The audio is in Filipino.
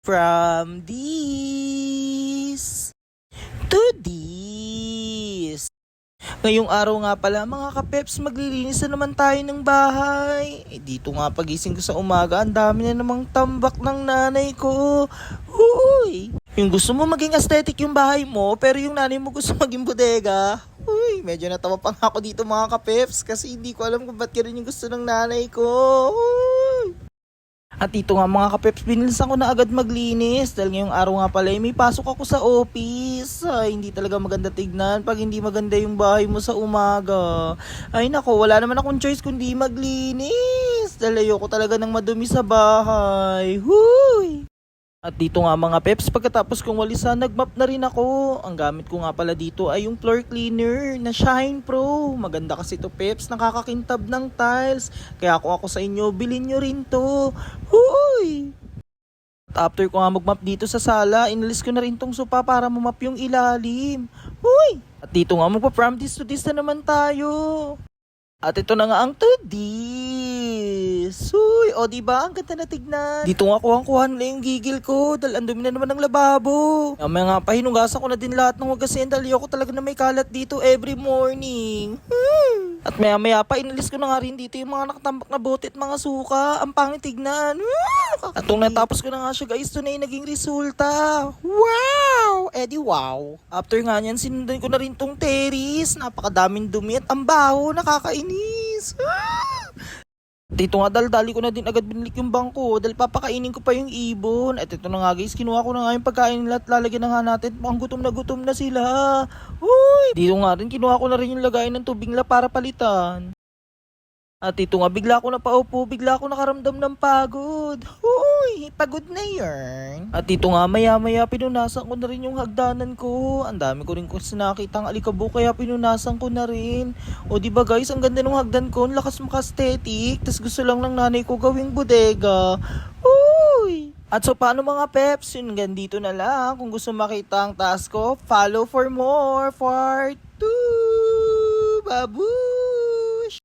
From this to this. Ngayong araw nga pala mga kapeps, maglilinis na naman tayo ng bahay. Dito nga pagising ko sa umaga, ang dami na namang tambak ng nanay ko. Huy! Yung gusto mo maging aesthetic yung bahay mo, pero yung nanay mo gusto maging bodega. Huy! Medyo natawa pa nga ako dito mga kapeps, kasi hindi ko alam kung ba't ganun yung gusto ng nanay ko. Huy! At dito nga mga kapeps, binilisan ko na agad maglinis dahil ngayong araw nga pala may pasok ako sa office. Ay, hindi talaga maganda tignan pag hindi maganda yung bahay mo sa umaga. Ay nako, wala naman akong choice kundi maglinis dahil ayoko talaga ng madumi sa bahay. Huy! At dito nga mga peps, pagkatapos kong walisan, nagmap na rin ako. Ang gamit ko nga pala dito ay yung floor cleaner na Shine Pro. Maganda kasi to peps, nakakakintab ng tiles. Kaya kung ako sa inyo, bilhin nyo rin to. Huy! At after ko nga magmap dito sa sala, inalis ko na rin tong sopa para mamap yung ilalim. Huy! At dito nga magpa-from this to this na naman tayo. At ito na nga ang to this. Uy, o diba? Ang ganda na tignan. Dito nga kuhang-kuhan na yung gigil ko dahil ang dumi na naman ng lababo. Mamaya nga pa, hinugasan ko na din lahat ng hugasin dahil ayoko talaga na may kalat dito every morning. At maya pa, inalis ko na nga rin dito yung mga nakatambak na bote at mga suka. Ang pangit tignan. At nung natapos ko na nga siya guys, ito na yung naging resulta. Wow! Edi wow. After nga niyan, sinundan ko na rin tong terrace. Napakadaming dumi at ang baho, nakakainis. Dito nga daldali ko na din agad binilik yung bangko dahil papakainin ko pa yung ibon. At ito na nga guys, kinuha ko na nga yung pagkain nila at lalagyan na nga natin. Pang gutom na sila. Uy! Dito nga rin, kinuha ko na rin yung lagayan ng tubig nila para palitan. At ito nga, bigla ako napaupo, bigla ako nakaramdam ng pagod. Uy, pagod na yarn. At ito nga, maya pinunasan ko na rin yung hagdanan ko. Ang dami ko rin kasi nakitang alikabok, kaya pinunasan ko na rin. O diba guys, ang ganda ng hagdan ko, ang lakas maka-aesthetic. Tas gusto lang ng nanay ko gawing bodega. Uy! At so paano mga peps, yun ganito na lang. Kung gusto makita ang task ko, follow for more. Part 2. Babu!